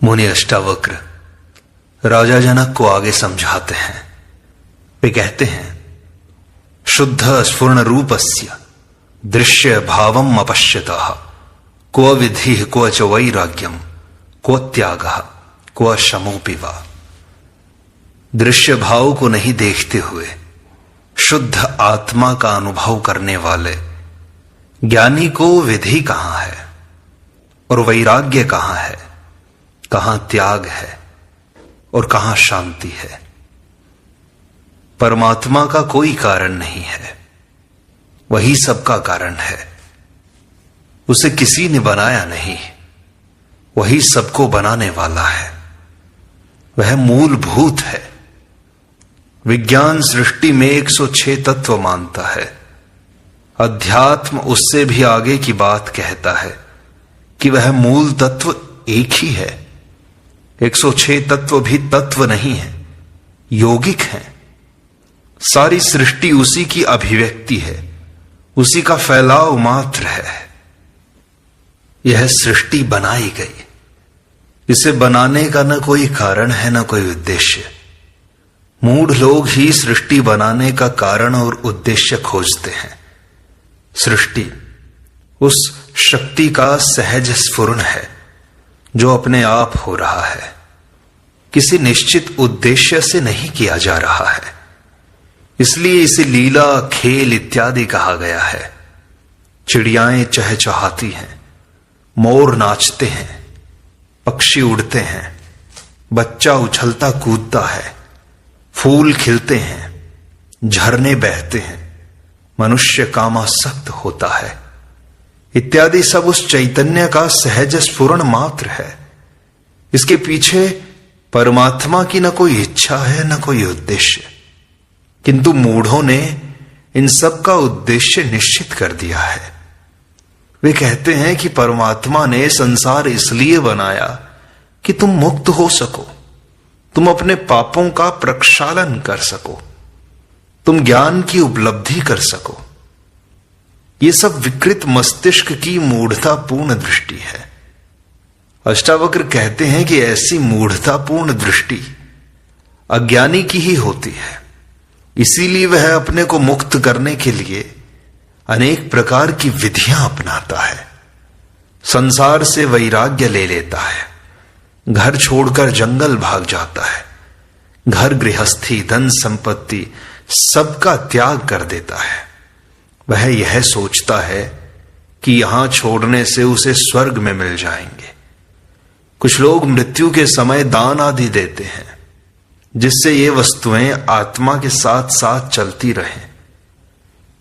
मुनि अष्टावक्र राजा जनक को आगे समझाते हैं। वे कहते हैं, शुद्ध स्फुरण रूपस्य दृश्य भावम अपश्यतः क्व विधि क्व च वैराग्यम क्व त्यागः क्व शमोऽपि वा। दृश्य भाव को नहीं देखते हुए शुद्ध आत्मा का अनुभव करने वाले ज्ञानी को विधि कहां है और वैराग्य कहां है, कहां त्याग है और कहां शांति है। परमात्मा का कोई कारण नहीं है, वही सबका कारण है। उसे किसी ने बनाया नहीं, वही सबको बनाने वाला है। वह मूलभूत है। विज्ञान सृष्टि में 106 तत्व मानता है। अध्यात्म उससे भी आगे की बात कहता है कि वह मूल तत्व एक ही है। 106 तत्व भी तत्व नहीं है, यौगिक हैं। सारी सृष्टि उसी की अभिव्यक्ति है, उसी का फैलाव मात्र है। यह सृष्टि बनाई गई, इसे बनाने का न कोई कारण है न कोई उद्देश्य। मूढ़ लोग ही सृष्टि बनाने का कारण और उद्देश्य खोजते हैं। सृष्टि उस शक्ति का सहज स्फुरण है जो अपने आप हो रहा है, किसी निश्चित उद्देश्य से नहीं किया जा रहा है। इसलिए इसे लीला, खेल इत्यादि कहा गया है। चिड़ियाएं चहचहाती हैं, मोर नाचते हैं, पक्षी उड़ते हैं, बच्चा उछलता कूदता है, फूल खिलते हैं, झरने बहते हैं, मनुष्य कामासक्त होता है इत्यादि सब उस चैतन्य का सहज स्फुरण मात्र है। इसके पीछे परमात्मा की न कोई इच्छा है न कोई उद्देश्य। किंतु मूढ़ों ने इन सब का उद्देश्य निश्चित कर दिया है। वे कहते हैं कि परमात्मा ने संसार इसलिए बनाया कि तुम मुक्त हो सको, तुम अपने पापों का प्रक्षालन कर सको, तुम ज्ञान की उपलब्धि कर सको। ये सब विकृत मस्तिष्क की मूढ़तापूर्ण दृष्टि है। अष्टावक्र कहते हैं कि ऐसी मूढ़तापूर्ण दृष्टि अज्ञानी की ही होती है। इसीलिए वह अपने को मुक्त करने के लिए अनेक प्रकार की विधियां अपनाता है। संसार से वैराग्य ले लेता है, घर छोड़कर जंगल भाग जाता है, घर गृहस्थी धन संपत्ति सबका त्याग कर देता है। वह यह सोचता है कि यहां छोड़ने से उसे स्वर्ग में मिल जाएंगे। कुछ लोग मृत्यु के समय दान आदि देते हैं जिससे ये वस्तुएं आत्मा के साथ साथ चलती रहें।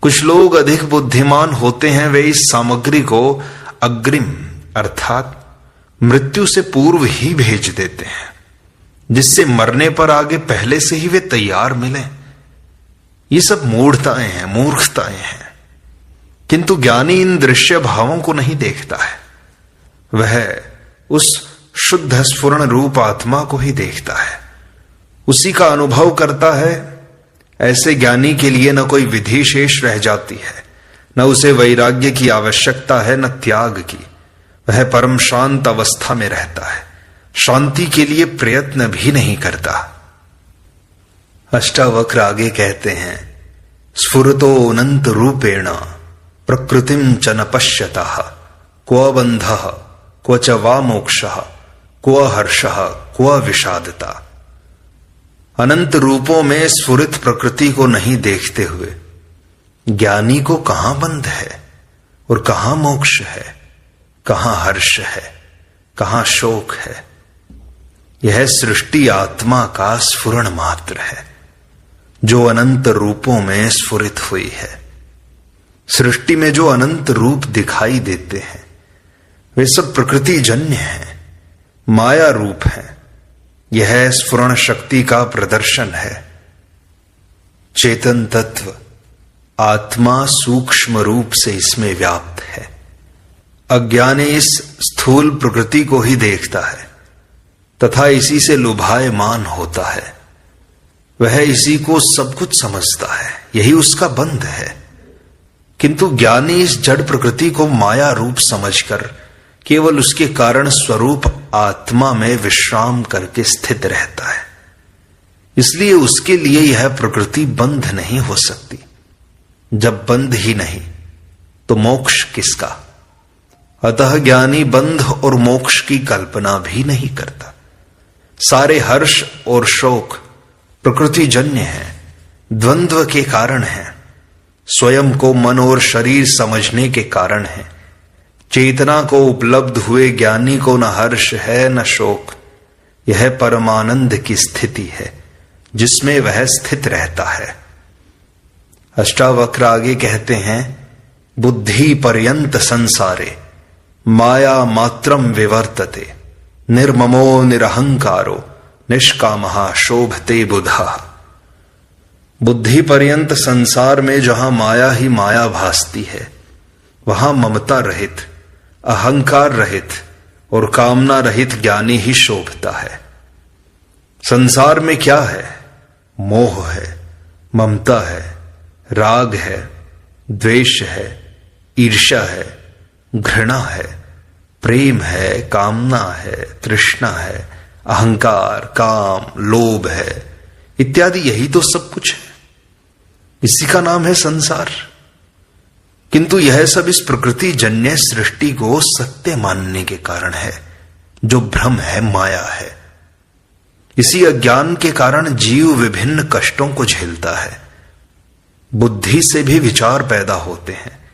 कुछ लोग अधिक बुद्धिमान होते हैं, वे इस सामग्री को अग्रिम अर्थात मृत्यु से पूर्व ही भेज देते हैं जिससे मरने पर आगे पहले से ही वे तैयार मिले। ये सब मूढ़ताएं हैं, मूर्खताएं हैं। किंतु ज्ञानी इन दृश्य भावों को नहीं देखता है, वह उस शुद्ध स्फुरण रूप आत्मा को ही देखता है, उसी का अनुभव करता है। ऐसे ज्ञानी के लिए न कोई विधि शेष रह जाती है, न उसे वैराग्य की आवश्यकता है न त्याग की। वह परम शांत अवस्था में रहता है, शांति के लिए प्रयत्न भी नहीं करता। अष्टावक्र आगे कहते हैं, स्फुरतो अनंत रूपेण प्रकृतिम च न पश्यतः क्व बंधः क्व च वा मोक्षः क्व हर्षः क्व विषादता। अनंत रूपों में स्फुरित प्रकृति को नहीं देखते हुए ज्ञानी को कहां बंध है और कहां मोक्ष है, कहां हर्ष है, कहां शोक है। यह सृष्टि आत्मा का स्फुरण मात्र है जो अनंत रूपों में स्फुरित हुई है। सृष्टि में जो अनंत रूप दिखाई देते हैं वे सब प्रकृति जन्य हैं, माया रूप हैं। यह स्फुरण शक्ति का प्रदर्शन है। चेतन तत्व आत्मा सूक्ष्म रूप से इसमें व्याप्त है। अज्ञानी इस स्थूल प्रकृति को ही देखता है तथा इसी से लुभायमान होता है। वह इसी को सब कुछ समझता है, यही उसका बंध है। किंतु ज्ञानी इस जड़ प्रकृति को माया रूप समझकर केवल उसके कारण स्वरूप आत्मा में विश्राम करके स्थित रहता है। इसलिए उसके लिए यह प्रकृति बंध नहीं हो सकती। जब बंध ही नहीं तो मोक्ष किसका? अतः ज्ञानी बंध और मोक्ष की कल्पना भी नहीं करता। सारे हर्ष और शोक प्रकृति जन्य है, द्वंद्व के कारण है, स्वयं को मन और शरीर समझने के कारण है। चेतना को उपलब्ध हुए ज्ञानी को न हर्ष है न शोक। यह परमानंद की स्थिति है जिसमें वह स्थित रहता है। अष्टावक्र आगे कहते हैं, बुद्धि पर्यंत संसारे माया मात्रम विवर्तते, निर्ममो निरहंकारो निष्कामः शोभते बुधा। बुद्धि पर्यंत संसार में जहां माया ही माया भासती है, वहां ममता रहित, अहंकार रहित और कामना रहित ज्ञानी ही शोभता है। संसार में क्या है? मोह है, ममता है, राग है, द्वेष है, ईर्ष्या है, घृणा है, प्रेम है, कामना है, तृष्णा है, अहंकार, काम, लोभ है इत्यादि। यही तो सब कुछ है। इसी का नाम है संसार। किंतु यह सब इस प्रकृति जन्य सृष्टि को सत्य मानने के कारण है, जो भ्रम है, माया है। इसी अज्ञान के कारण जीव विभिन्न कष्टों को झेलता है। बुद्धि से भी विचार पैदा होते हैं,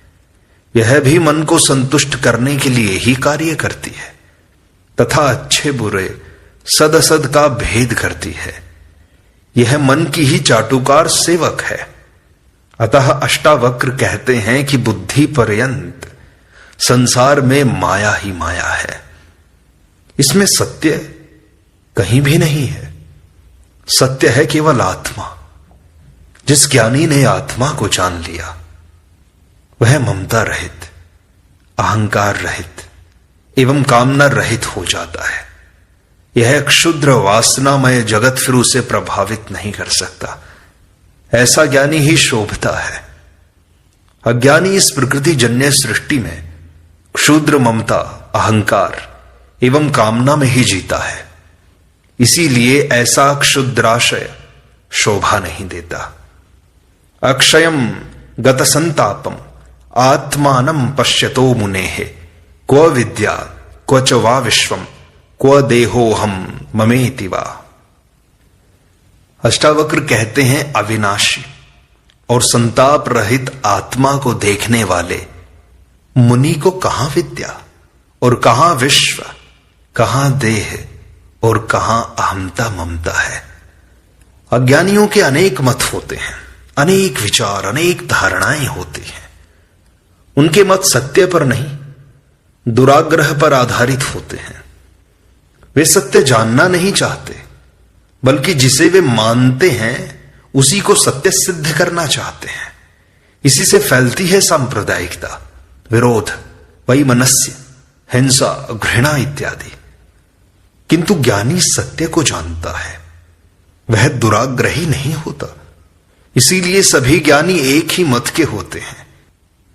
यह भी मन को संतुष्ट करने के लिए ही कार्य करती है तथा अच्छे बुरे, सद असद का भेद करती है। यह मन की ही चाटुकार सेवक है। अतः अष्टावक्र कहते हैं कि बुद्धि पर्यंत संसार में माया ही माया है। इसमें सत्य कहीं भी नहीं है। सत्य है केवल आत्मा। जिस ज्ञानी ने आत्मा को जान लिया वह ममता रहित, अहंकार रहित एवं कामना रहित हो जाता है। यह क्षुद्र वासनामय जगत फिर उसे प्रभावित नहीं कर सकता। ऐसा ज्ञानी ही शोभता है। अज्ञानी इस प्रकृति जन्य सृष्टि में क्षुद्र ममता, अहंकार एवं कामना में ही जीता है। इसीलिए ऐसा क्षुद्राशय शोभा नहीं देता। अक्षयम गत संतापम आत्मानं पश्यतो मुनेः, क्व विद्या क्व च वा विश्वम क्व देहोहम ममेति वा। अष्टावक्र कहते हैं, अविनाशी और संताप रहित आत्मा को देखने वाले मुनि को कहां विद्या और कहां विश्व, कहां देह और कहां अहमता ममता है। अज्ञानियों के अनेक मत होते हैं, अनेक विचार, अनेक धारणाएं होती हैं। उनके मत सत्य पर नहीं, दुराग्रह पर आधारित होते हैं। वे सत्य जानना नहीं चाहते, बल्कि जिसे वे मानते हैं उसी को सत्य सिद्ध करना चाहते हैं। इसी से फैलती है सांप्रदायिकता, विरोध, वैमनस्य, हिंसा, घृणा इत्यादि। किंतु ज्ञानी सत्य को जानता है, वह दुराग्रही नहीं होता। इसीलिए सभी ज्ञानी एक ही मत के होते हैं।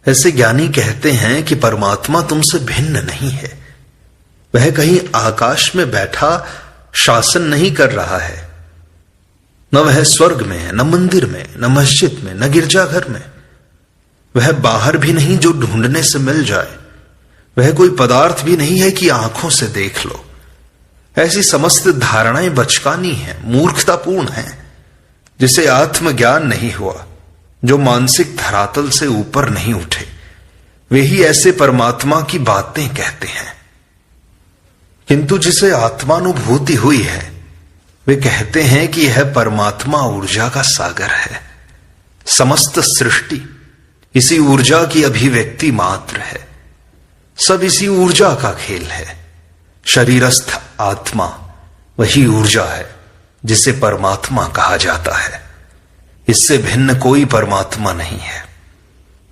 ऐसे ज्ञानी कहते हैं कि परमात्मा तुमसे भिन्न नहीं है। वह कहीं आकाश में बैठा शासन नहीं कर रहा है। न वह स्वर्ग में है, न मंदिर में, न मस्जिद में, न गिरजाघर में। वह बाहर भी नहीं जो ढूंढने से मिल जाए। वह कोई पदार्थ भी नहीं है कि आंखों से देख लो। ऐसी समस्त धारणाएं बचकानी हैं, मूर्खतापूर्ण हैं। जिसे आत्मज्ञान नहीं हुआ, जो मानसिक धरातल से ऊपर नहीं उठे, वे ही ऐसे परमात्मा की बातें कहते हैं। किंतु जिसे आत्मानुभूति हुई है, वे कहते हैं कि यह परमात्मा ऊर्जा का सागर है। समस्त सृष्टि इसी ऊर्जा की अभिव्यक्ति मात्र है। सब इसी ऊर्जा का खेल है। शरीरस्थ आत्मा वही ऊर्जा है जिसे परमात्मा कहा जाता है। इससे भिन्न कोई परमात्मा नहीं है।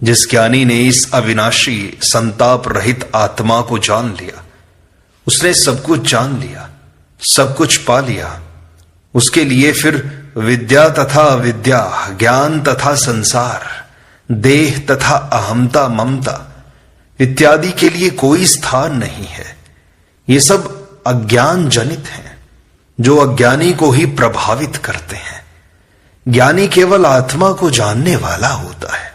जिस ज्ञानी ने इस अविनाशी संताप रहित आत्मा को जान लिया, उसने सब कुछ जान लिया, सब कुछ पा लिया। उसके लिए फिर विद्या तथा अविद्या, ज्ञान तथा संसार, देह तथा अहमता ममता, इत्यादि के लिए कोई स्थान नहीं है। ये सब अज्ञान जनित हैं, जो अज्ञानी को ही प्रभावित करते हैं। ज्ञानी केवल आत्मा को जानने वाला होता है,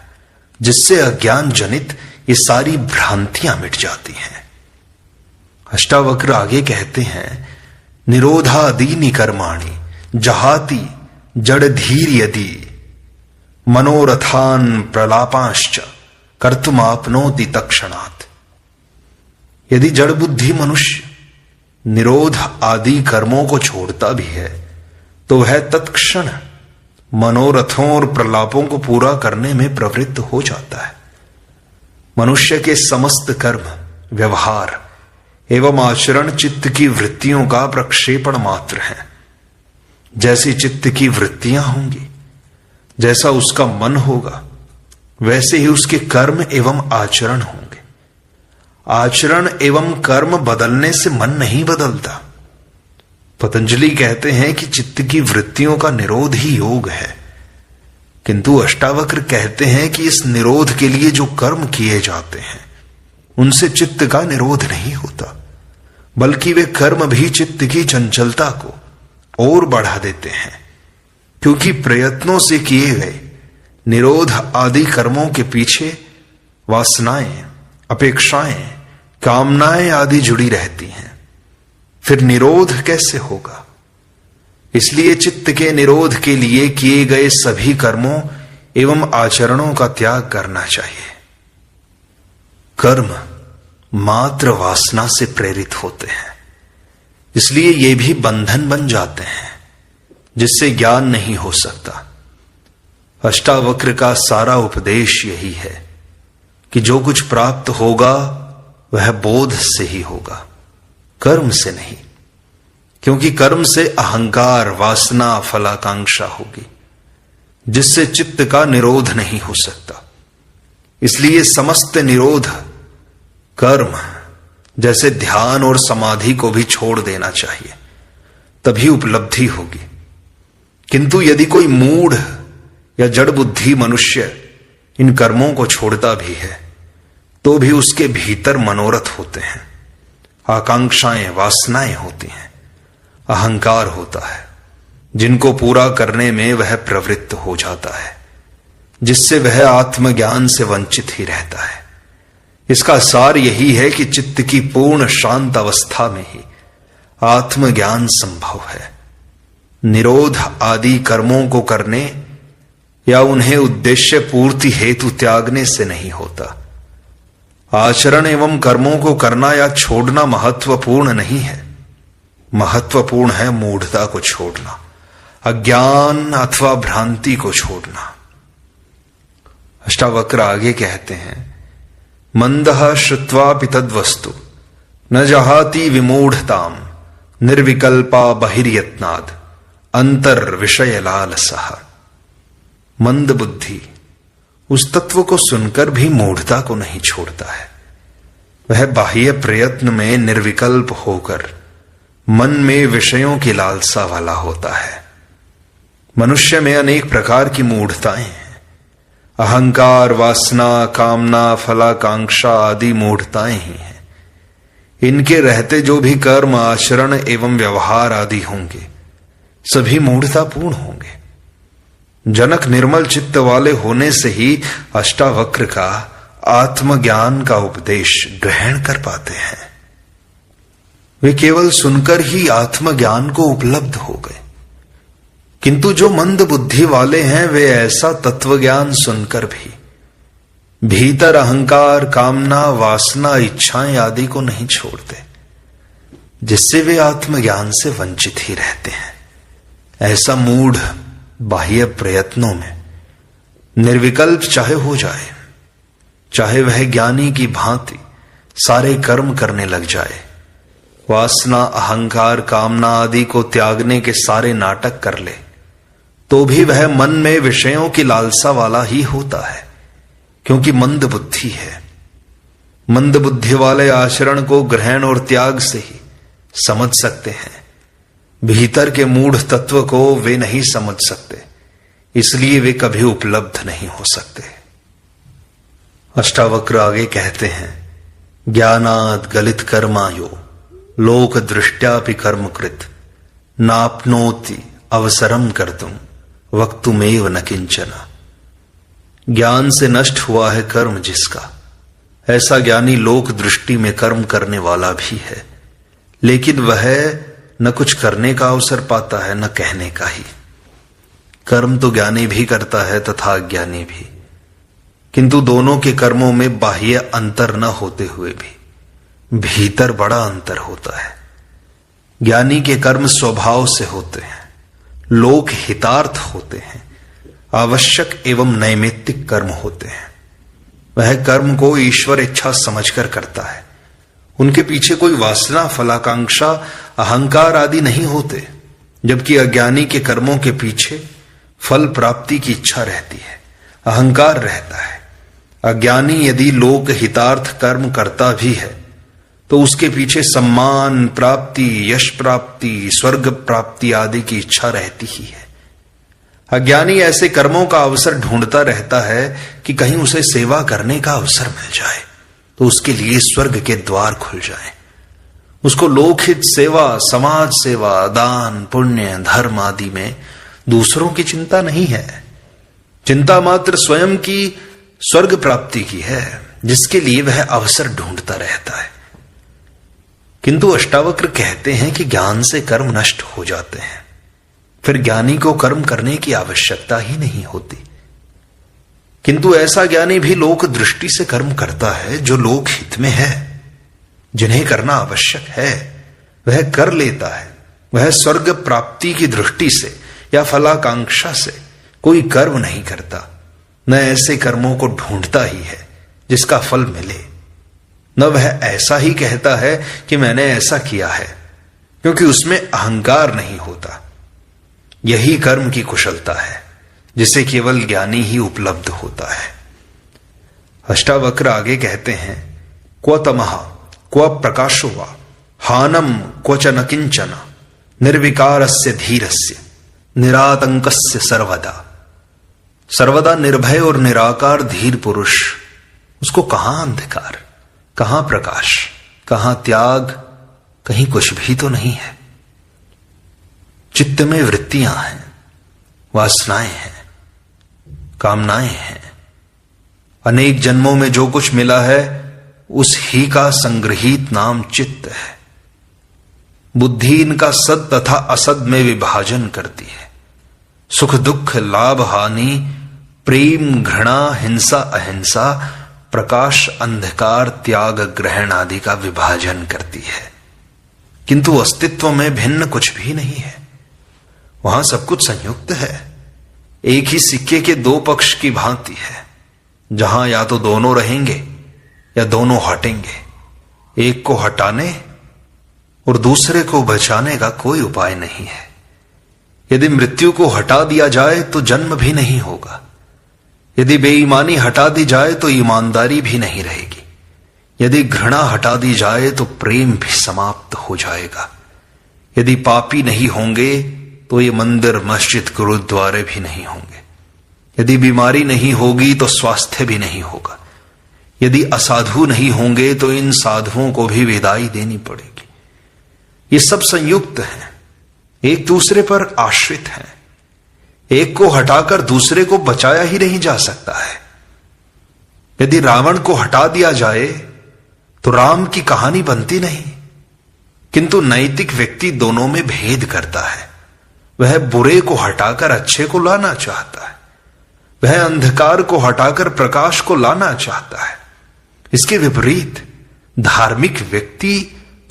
जिससे अज्ञान जनित ये सारी भ्रांतियां मिट जाती हैं। अष्टावक्र आगे कहते हैं, निरोधादीनि कर्माणि जहाति जड़ धीर यदि मनोरथान प्रलापांश्च कर्तुमाप्नोति तत्क्षणात्। यदि जड़ बुद्धि मनुष्य निरोध आदि कर्मों को छोड़ता भी है तो वह तत्क्षण मनोरथों और प्रलापों को पूरा करने में प्रवृत्त हो जाता है। मनुष्य के समस्त कर्म, व्यवहार एवं आचरण चित्त की वृत्तियों का प्रक्षेपण मात्र है। जैसी चित्त की वृत्तियां होंगी, जैसा उसका मन होगा, वैसे ही उसके कर्म एवं आचरण होंगे। आचरण एवं कर्म बदलने से मन नहीं बदलता। पतंजलि कहते हैं कि चित्त की वृत्तियों का निरोध ही योग है, किंतु अष्टावक्र कहते हैं कि इस निरोध के लिए जो कर्म किए जाते हैं उनसे चित्त का निरोध नहीं होता, बल्कि वे कर्म भी चित्त की चंचलता को और बढ़ा देते हैं। क्योंकि प्रयत्नों से किए गए निरोध आदि कर्मों के पीछे वासनाएं, अपेक्षाएं, कामनाएं आदि जुड़ी रहती हैं। फिर निरोध कैसे होगा? इसलिए चित्त के निरोध के लिए किए गए सभी कर्मों एवं आचरणों का त्याग करना चाहिए। कर्म मात्र वासना से प्रेरित होते हैं, इसलिए ये भी बंधन बन जाते हैं, जिससे ज्ञान नहीं हो सकता। अष्टावक्र का सारा उपदेश यही है कि जो कुछ प्राप्त होगा वह बोध से ही होगा, कर्म से नहीं। क्योंकि कर्म से अहंकार, वासना, फलाकांक्षा होगी, जिससे चित्त का निरोध नहीं हो सकता। इसलिए समस्त निरोध कर्म जैसे ध्यान और समाधि को भी छोड़ देना चाहिए, तभी उपलब्धि होगी। किंतु यदि कोई मूढ़ या जड़ बुद्धि मनुष्य इन कर्मों को छोड़ता भी है तो भी उसके भीतर मनोरथ होते हैं, आकांक्षाएं, वासनाएं होती हैं, अहंकार होता है, जिनको पूरा करने में वह प्रवृत्त हो जाता है, जिससे वह आत्मज्ञान से वंचित ही रहता है। इसका सार यही है कि चित्त की पूर्ण शांत अवस्था में ही आत्मज्ञान संभव है। निरोध आदि कर्मों को करने या उन्हें उद्देश्य पूर्ति हेतु त्यागने से नहीं होता। आचरण एवं कर्मों को करना या छोड़ना महत्वपूर्ण नहीं है, महत्वपूर्ण है मूढ़ता को छोड़ना, अज्ञान अथवा भ्रांति को छोड़ना। अष्टावक्र आगे कहते हैं, मंदः श्रुत्वापि तद्वस्तु न जहाति विमूढ़ताम निर्विकल्पा बहिर्यत्नाद अंतर विषय लालसः। मंद बुद्धि उस तत्व को सुनकर भी मूढ़ता को नहीं छोड़ता है। वह बाह्य प्रयत्न में निर्विकल्प होकर मन में विषयों की लालसा वाला होता है। मनुष्य में अनेक प्रकार की मूढ़ताएं हैं। अहंकार, वासना, कामना, फलाकांक्षा आदि मूढ़ताएं ही हैं। इनके रहते जो भी कर्म, आचरण एवं व्यवहार आदि होंगे सभी मूढ़तापूर्ण होंगे। जनक निर्मल चित्त वाले होने से ही अष्टावक्र का आत्मज्ञान का उपदेश ग्रहण कर पाते हैं। वे केवल सुनकर ही आत्मज्ञान को उपलब्ध हो गए। किंतु जो मंद बुद्धि वाले हैं वे ऐसा तत्वज्ञान सुनकर भी भीतर अहंकार, कामना, वासना, इच्छाएं आदि को नहीं छोड़ते, जिससे वे आत्मज्ञान से वंचित ही रहते हैं। ऐसा मूढ़ बाह्य प्रयत्नों में निर्विकल्प चाहे हो जाए, चाहे वह ज्ञानी की भांति सारे कर्म करने लग जाए, वासना, अहंकार, कामना आदि को त्यागने के सारे नाटक कर ले, तो भी वह मन में विषयों की लालसा वाला ही होता है, क्योंकि मंद बुद्धि है। मंद बुद्धि वाले आचरण को ग्रहण और त्याग से ही समझ सकते हैं, भीतर के मूढ़ तत्व को वे नहीं समझ सकते, इसलिए वे कभी उपलब्ध नहीं हो सकते। अष्टावक्र आगे कहते हैं, ज्ञानाद गलित कर्मायो लोक दृष्ट्यापि कर्म कृत नाप्नोति अवसरम कर्तुम वक्तुमेव न किंचन। ज्ञान से नष्ट हुआ है कर्म जिसका, ऐसा ज्ञानी लोक दृष्टि में कर्म करने वाला भी है, लेकिन वह न कुछ करने का अवसर पाता है न कहने का ही। कर्म तो ज्ञानी भी करता है तथा अज्ञानी भी, किंतु दोनों के कर्मों में बाह्य अंतर न होते हुए भी भीतर बड़ा अंतर होता है। ज्ञानी के कर्म स्वभाव से होते हैं, लोक हितार्थ होते हैं, आवश्यक एवं नैमित्तिक कर्म होते हैं। वह कर्म को ईश्वर इच्छा समझकर करता है, उनके पीछे कोई वासना, फलाकांक्षा, अहंकार आदि नहीं होते, जबकि अज्ञानी के कर्मों के पीछे फल प्राप्ति की इच्छा रहती है, अहंकार रहता है। अज्ञानी यदि लोक हितार्थ कर्म करता भी है तो उसके पीछे सम्मान प्राप्ति, यश प्राप्ति, स्वर्ग प्राप्ति आदि की इच्छा रहती ही है। अज्ञानी ऐसे कर्मों का अवसर ढूंढता रहता है कि कहीं उसे सेवा करने का अवसर मिल जाए तो उसके लिए स्वर्ग के द्वार खुल जाए। उसको लोकहित सेवा, समाज सेवा, दान, पुण्य, धर्म आदि में दूसरों की चिंता नहीं है। चिंता मात्र स्वयं की स्वर्ग प्राप्ति की है, जिसके लिए वह अवसर ढूंढता रहता है। किंतु अष्टावक्र कहते हैं कि ज्ञान से कर्म नष्ट हो जाते हैं, फिर ज्ञानी को कर्म करने की आवश्यकता ही नहीं होती। किंतु ऐसा ज्ञानी भी लोक दृष्टि से कर्म करता है जो लोक हित में है, जिन्हें करना आवश्यक है वह कर लेता है। वह स्वर्ग प्राप्ति की दृष्टि से या फलाकांक्षा से कोई कर्म नहीं करता, न ऐसे कर्मों को ढूंढता ही है जिसका फल मिले, न वह ऐसा ही कहता है कि मैंने ऐसा किया है, क्योंकि उसमें अहंकार नहीं होता। यही कर्म की कुशलता है जिसे केवल ज्ञानी ही उपलब्ध होता है। अष्टावक्र आगे कहते हैं, क्व तमः क्व प्रकाशो वा हानम क्वच न किंचन निर्विकारस्य धीरस्य निरातंकस्य सर्वदा। सर्वदा निर्भय और निराकार धीर पुरुष, उसको कहां अंधकार, कहां प्रकाश, कहां त्याग, कहीं कुछ भी तो नहीं है। चित्त में वृत्तियां हैं, वासनाएं हैं, कामनाएं हैं। अनेक जन्मों में जो कुछ मिला है उस ही का संग्रहित नाम चित्त है। बुद्धि इनका सद तथा असद में विभाजन करती है। सुख दुख, लाभ हानि, प्रेम घृणा, हिंसा अहिंसा, प्रकाश अंधकार, त्याग ग्रहण आदि का विभाजन करती है। किंतु अस्तित्व में भिन्न कुछ भी नहीं है, वहां सब कुछ संयुक्त है। एक ही सिक्के के दो पक्ष की भांति है, जहां या तो दोनों रहेंगे या दोनों हटेंगे। एक को हटाने और दूसरे को बचाने का कोई उपाय नहीं है। यदि मृत्यु को हटा दिया जाए तो जन्म भी नहीं होगा। यदि बेईमानी हटा दी जाए तो ईमानदारी भी नहीं रहेगी। यदि घृणा हटा दी जाए तो प्रेम भी समाप्त हो जाएगा। यदि पापी नहीं होंगे तो ये मंदिर, मस्जिद, गुरुद्वारे भी नहीं होंगे। यदि बीमारी नहीं होगी तो स्वास्थ्य भी नहीं होगा। यदि असाधु नहीं होंगे तो इन साधुओं को भी विदाई देनी पड़ेगी। ये सब संयुक्त हैं, एक दूसरे पर आश्रित हैं। एक को हटाकर दूसरे को बचाया ही नहीं जा सकता है। यदि रावण को हटा दिया जाए तो राम की कहानी बनती नहीं। किंतु नैतिक व्यक्ति दोनों में भेद करता है। वह बुरे को हटाकर अच्छे को लाना चाहता है, वह अंधकार को हटाकर प्रकाश को लाना चाहता है। इसके विपरीत धार्मिक व्यक्ति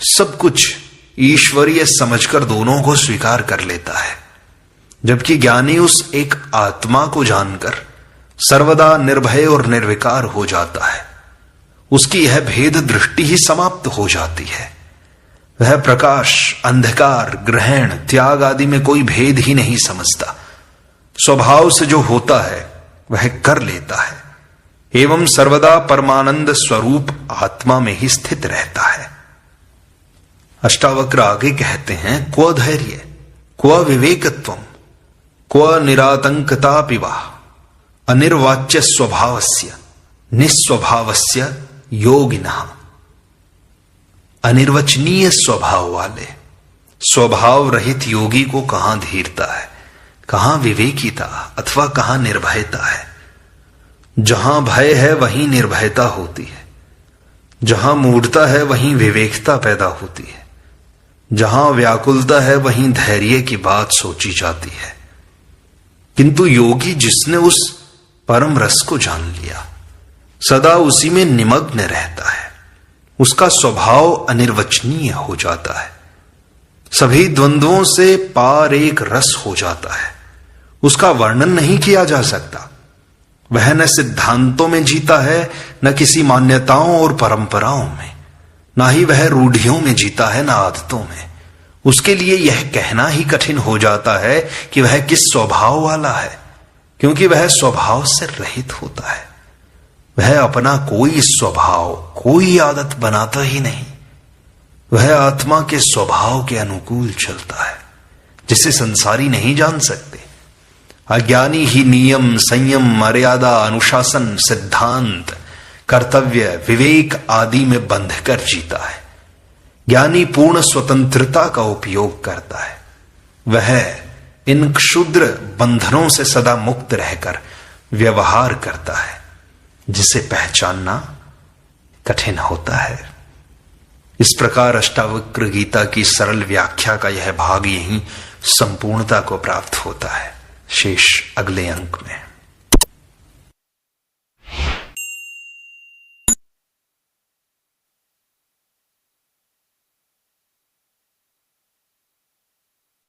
सब कुछ ईश्वरीय समझकर दोनों को स्वीकार कर लेता है, जबकि ज्ञानी उस एक आत्मा को जानकर सर्वदा निर्भय और निर्विकार हो जाता है। उसकी यह भेद दृष्टि ही समाप्त हो जाती है। वह प्रकाश, अंधकार, ग्रहण, त्याग आदि में कोई भेद ही नहीं समझता। स्वभाव से जो होता है वह कर लेता है एवं सर्वदा परमानंद स्वरूप आत्मा में ही स्थित रहता है। अष्टावक्र आगे कहते हैं, क्व धैर्य, क्व विवेकत्वम, क्व निरातंकता पिवा अनिर्वाच्य स्वभावस्य निस्वभावस्य योगिनः। अनिर्वचनीय स्वभाव वाले, स्वभाव रहित योगी को कहां धीरता है, कहां विवेकिता अथवा कहां निर्भयता है। जहां भय है वहीं निर्भयता होती है, जहां मूढ़ता है वहीं विवेकता पैदा होती है, जहां व्याकुलता है वहीं धैर्य की बात सोची जाती है। किंतु योगी जिसने उस परम रस को जान लिया, सदा उसी में निमग्न रहता है, उसका स्वभाव अनिर्वचनीय हो जाता है, सभी द्वंद्वों से पार एक रस हो जाता है, उसका वर्णन नहीं किया जा सकता। वह न सिद्धांतों में जीता है, न किसी मान्यताओं और परंपराओं में, ना ही वह रूढ़ियों में जीता है, न आदतों में। उसके लिए यह कहना ही कठिन हो जाता है कि वह किस स्वभाव वाला है, क्योंकि वह स्वभाव से रहित होता है। वह अपना कोई स्वभाव, कोई आदत बनाता ही नहीं, वह आत्मा के स्वभाव के अनुकूल चलता है, जिसे संसारी नहीं जान सकते। अज्ञानी ही नियम, संयम, मर्यादा, अनुशासन, सिद्धांत, कर्तव्य, विवेक आदि में बंध कर जीता है। ज्ञानी पूर्ण स्वतंत्रता का उपयोग करता है, वह इन क्षुद्र बंधनों से सदा मुक्त रहकर व्यवहार करता है, जिसे पहचानना कठिन होता है। इस प्रकार अष्टावक्र गीता की सरल व्याख्या का यह भाग यहीं संपूर्णता को प्राप्त होता है। शेष अगले अंक में।